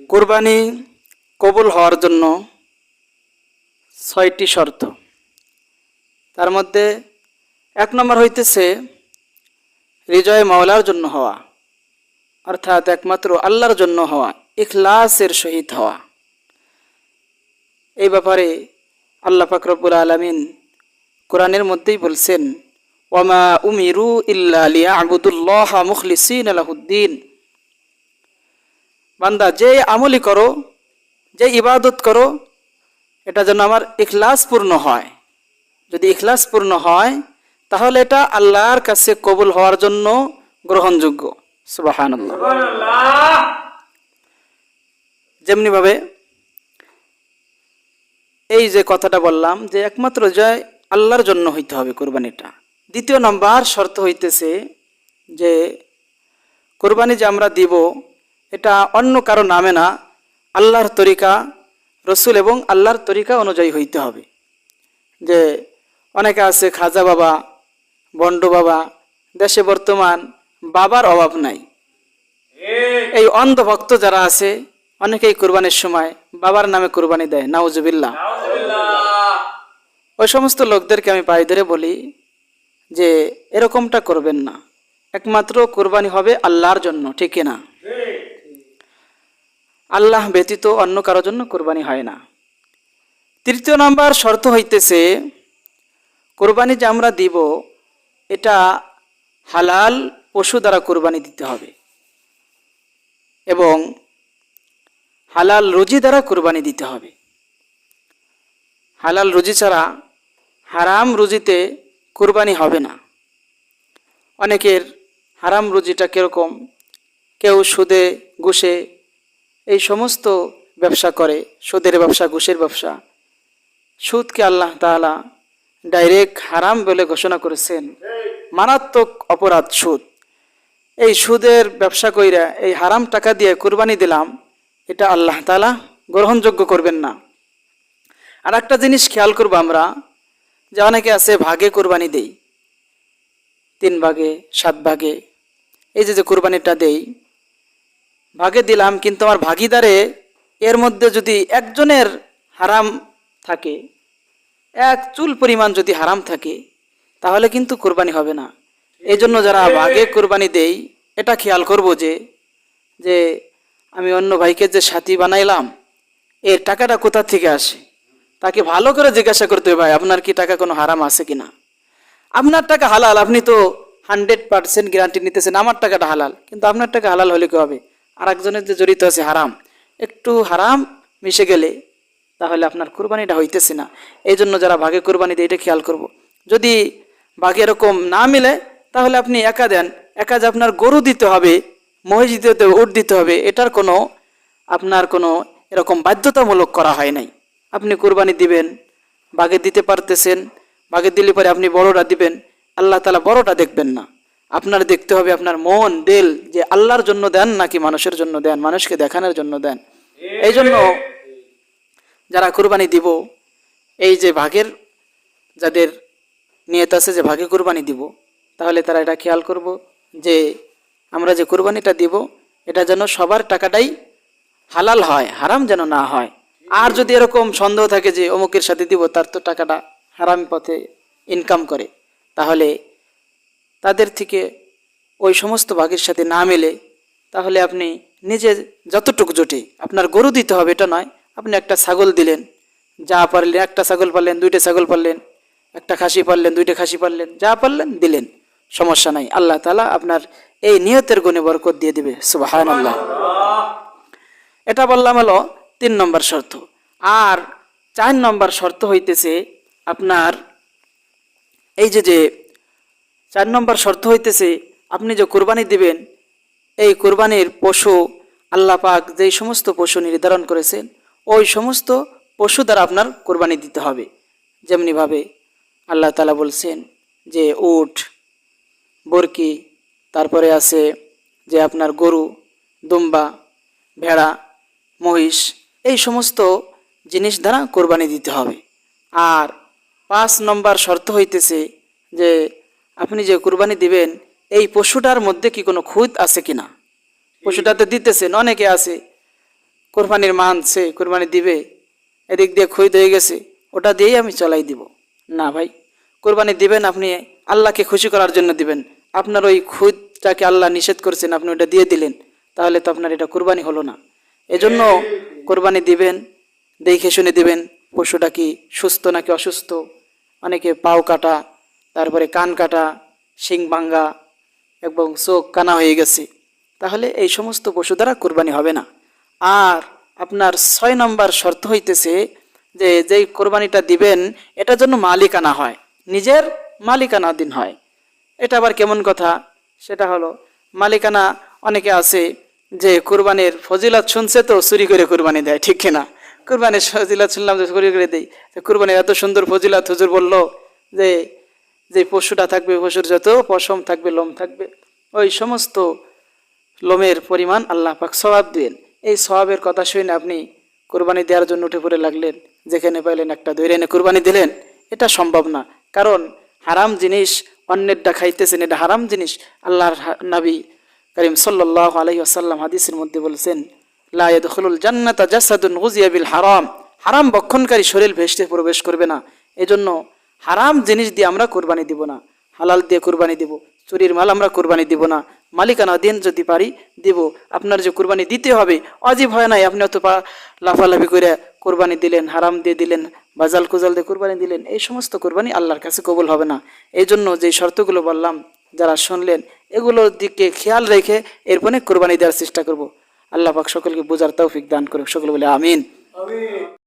কুরবানি কবুল হওয়ার জন্য ৬টি শর্ত। তার মধ্যে ১ নম্বর হইতেছে হৃদয় মাওলার জন্য হওয়া, অর্থাৎ একমাত্র আল্লাহর জন্য হওয়া, ইখলাসের সহিত হওয়া। এই ব্যাপারে আল্লাহ পাক রব্বুল আলামিন কোরআনের মধ্যেই বলছেন, ওয়ামা উমিরু ইল্লা লিয়াবুদুল্লাহা মুখলিসিনা লাহুদ্দিন। বান্দা, যে আমলই করো, যে ইবাদত করো, এটা যেন আমার ইখলাসপূর্ণ হয়। যদি ইখলাসপূর্ণ হয় তাহলে এটা আল্লাহর কাছে কবুল হওয়ার জন্য গ্রহণযোগ্য। সুবহানাল্লাহ। যেমনিভাবে এই যে কথাটা বললাম যে একমাত্র জয় আল্লাহর জন্য হইতে হবে কোরবানিটা। ২য় নম্বর শর্ত হইতেছে যে কোরবানি যে আমরা দিব এটা অন্য কারো নামে না, আল্লাহর তরিকা, রসুল এবং আল্লাহর তরিকা অনুযায়ী হইতে হবে। যে অনেকে আছে খাজা বাবা, বন্ড বাবা, দেশে বর্তমান বাবার অভাব নাই। এই অন্ধভক্ত যারা আছে অনেকেই কোরবানির সময় বাবার নামে কোরবানি দেয়, নাউজুবিল্লাহ। ওই সমস্ত লোকদেরকে আমি পায়ে ধরে বলি যে এরকমটা করবেন না। একমাত্র কোরবানি হবে আল্লাহর জন্য, ঠিক না? আল্লাহ ব্যতীত অন্য কারোর জন্য কোরবানি হয় না। ৩য় নম্বর শর্ত হইতেছে কোরবানি যে আমরা দিব এটা হালাল পশু দ্বারা কোরবানি দিতে হবে এবং হালাল রুজি দ্বারা কোরবানি দিতে হবে। হালাল রুজি ছাড়া হারাম রুজিতে কোরবানি হবে না। অনেকের হারাম রুজিটা কীরকম, কেউ সুদে ঘুষে এই সমস্ত ব্যবসা করে, সুদের ব্যবসা, ঘুষের ব্যবসা। সুদকে আল্লাহ তাআলা ডাইরেক্ট হারাম বলে ঘোষণা করেছেন, মারাত্মক অপরাধ সুদ। এই সুদের ব্যবসা কইরা এই হারাম টাকা দিয়ে কোরবানি দিলাম, এটা আল্লাহ তাআলা গ্রহণযোগ্য করবেন না। আর একটা জিনিস খেয়াল করবো আমরা, যে অনেকে আছে ভাগে কোরবানি দেই, 3 ভাগে 7 ভাগে। এই যে কোরবানিটা দেই, ভাগে দিলাম, কিন্তু আমার ভাগিদারে এর মধ্যে যদি একজনের হারাম থাকে, 1 চুল পরিমাণ যদি হারাম থাকে, তাহলে কিন্তু কোরবানি হবে না। এই জন্য যারা ভাগে কোরবানি দেই এটা খেয়াল করব যে আমি অন্য ভাইকে যে সাথী বানাইলাম, এর টাকাটা কোথা থেকে আসে, তাকে ভালো করে জিজ্ঞাসা করতে হবে, ভাই আপনার কি টাকা কোনো হারাম আছে কিনা? আপনার টাকা হালাল, আপনি তো 100% গ্যারান্টি নিতেছেন আমার টাকাটা হালাল, কিন্তু আপনার টাকা হালাল হলে কি হবে? আর একজনের যে জড়িত আছে হারাম, একটু হারাম মিশে গেলে তাহলে আপনার কোরবানিটা হইতেছে না। এই জন্য যারা ভাগে কোরবানি দেয় এটা খেয়াল করব। যদি ভাগে এরকম না মিলে তাহলে আপনি একা দেন, একা যে আপনার গরু দিতে হবে, মহিষ দিতে হবে, উট দিতে হবে, এটার কোনো আপনার কোনো এরকম বাধ্যতামূলক করা হয় নাই। আপনি কোরবানি দিবেন, ভাগে দিতে পারতেছেন, ভাগে দিলে পরে আপনি বড়টা দিবেন, আল্লাহ তাআলা বড়টা দেখবেন না। আপনার দেখতে হবে আপনার মন দিল, যে আল্লাহর জন্য দেন নাকি মানুষের জন্য দেন, মানুষকে দেখানোর জন্য দেন। এই জন্য যারা কোরবানি দিব, এই যে ভাগের যাদের নিয়ত আছে যে ভাগে কোরবানি দিব, তাহলে তারা এটা খেয়াল করব যে আমরা যে কোরবানিটা দিব এটা যেন সবার টাকাটাই হালাল হয়, হারাম যেন না হয়। আর যদি এরকম সন্দেহ থাকে যে অমুকের সাথে দিব, তার তো টাকাটা হারাম পথে ইনকাম করে, তাহলে তাদের থেকে ওই সমস্ত ভাগের সাথে না মিলে তাহলে আপনি নিজে যতটুকু জোটে, আপনার গরু দিতে হবে এটা নয়, আপনি একটা ছাগল দিলেন, যা পারলেন, একটা ছাগল পারলেন, 2টা ছাগল পারলেন, একটা খাসি পারলেন, 2টা খাসি পারলেন, যা পারলেন দিলেন, সমস্যা নাই। আল্লাহ তাআলা আপনার এই নিয়তের গুণে বরকত দিয়ে দিবে। সুবহানাল্লাহ। এটা বললাম হলো 3 নম্বর শর্ত। আর 4 নম্বর শর্ত হইতেছে আপনার এই যে 4 নম্বর শর্ত হইতেছে আপনি যে কোরবানি দিবেন, এই কোরবানির পশু আল্লাহ পাক যেই সমস্ত পশু নির্ধারণ করেছেন ওই সমস্ত পশু দ্বারা আপনার কোরবানি দিতে হবে। যেমনিভাবে আল্লাহ তাআলা বলছেন যে উট, বরকি, তারপরে আছে যে আপনার গরু, দুম্বা, ভেড়া, মহিষ, এই সমস্ত জিনিস দ্বারা কোরবানি দিতে হবে। আর 5 নম্বর শর্ত হইতেছে যে আপনি যে কোরবানি দিবেন এই পশুটার মধ্যে কি কোনো খুঁত আছে কিনা। পশুটাতে দিতেছেন, অনেকে আছে কোরবানির মান সে কোরবানি দিবে, এদিক দিয়ে খরিদ হয়ে গেছে, ওটা দিয়েই আমি চলাই দিব। না ভাই, কোরবানি দিবেন আপনি আল্লাহকে খুশি করার জন্য দিবেন। আপনার ওই খুদটাকে আল্লাহ নিষেধ করছেন, আপনি ওটা দিয়ে দিলেন, তাহলে তো আপনার এটা কোরবানি হলো না। এজন্য কোরবানি দিবেন দেখে শুনে দিবেন, পশুটা কি সুস্থ নাকি অসুস্থ। অনেকে পাও কাটা, তারপরে কান কাটা, শিং ভাঙ্গা এবং চোখ কানা হয়ে গেছে, তাহলে এই সমস্ত পশু দ্বারা কোরবানি হবে না। আর আপনার 6 নম্বর শর্ত হইতেছে যে যেই কোরবানিটা দিবেন এটার জন্য মালিকানা হয়, নিজের মালিকানাধীন হয়। এটা আবার কেমন কথা? সেটা হলো মালিকানা, অনেকে আছে যে কোরবানির ফজিলত শুনছে তো চুরি করে কোরবানি দেয়, ঠিক কিনা? কোরবানির ফজিলত শুনলাম যে চুরি করে দেয়। কোরবানির এত সুন্দর ফজিলত হুজুর বলল যে যে পশুটা থাকবে, পশুর যত পশম থাকবে, লোম থাকবে, ওই সমস্ত লোমের পরিমাণ আল্লাহ পাক সওয়াব দিবেন। এই সওয়াবের কথা শুনে আপনি কোরবানি দেওয়ার জন্য উঠে পড়ে লাগলেন, যেখানে পাইলেন একটা ধরে এনে কোরবানি দিলেন। এটা সম্ভব না, কারণ হারাম জিনিস অন্যেরটা খাইতেছেন, এটা হারাম জিনিস। আল্লাহর নবী করিম সাল্লাল্লাহু আলাইহি ওয়াসাল্লাম হাদিসের মধ্যে বলেছেন, লা ইয়াদখুলুল জান্নাতা জাসাদুন গুযিয়া বিল হারাম, হারাম ভক্ষণকারী শরীর ভেস্তে প্রবেশ করবে না। এজন্য হারাম জিনিস দিয়ে আমরা কোরবানি দিব না, হালাল দিয়ে কোরবানি দিব। চুরির মাল আমরা কোরবানি দিব না, মালিকানা দিন যদি পারি দিব। আপনার যে কোরবানি দিতে হবে অজীব হয় নাই, আপনি অত লাফালাফি করে কোরবানি দিলেন, হারাম দিয়ে দিলেন, বাজাল কুজাল দিয়ে কোরবানি দিলেন, এই সমস্ত কোরবানি আল্লাহর কাছে কবুল হবে না। এই জন্য যে শর্তগুলো বললাম, যারা শুনলেন এগুলোর দিকে খেয়াল রেখে এরপরে কোরবানি দেওয়ার চেষ্টা করব। আল্লাহ পাক সকলকে বোঝার তৌফিক দান করে, সকলে বলে আমিন।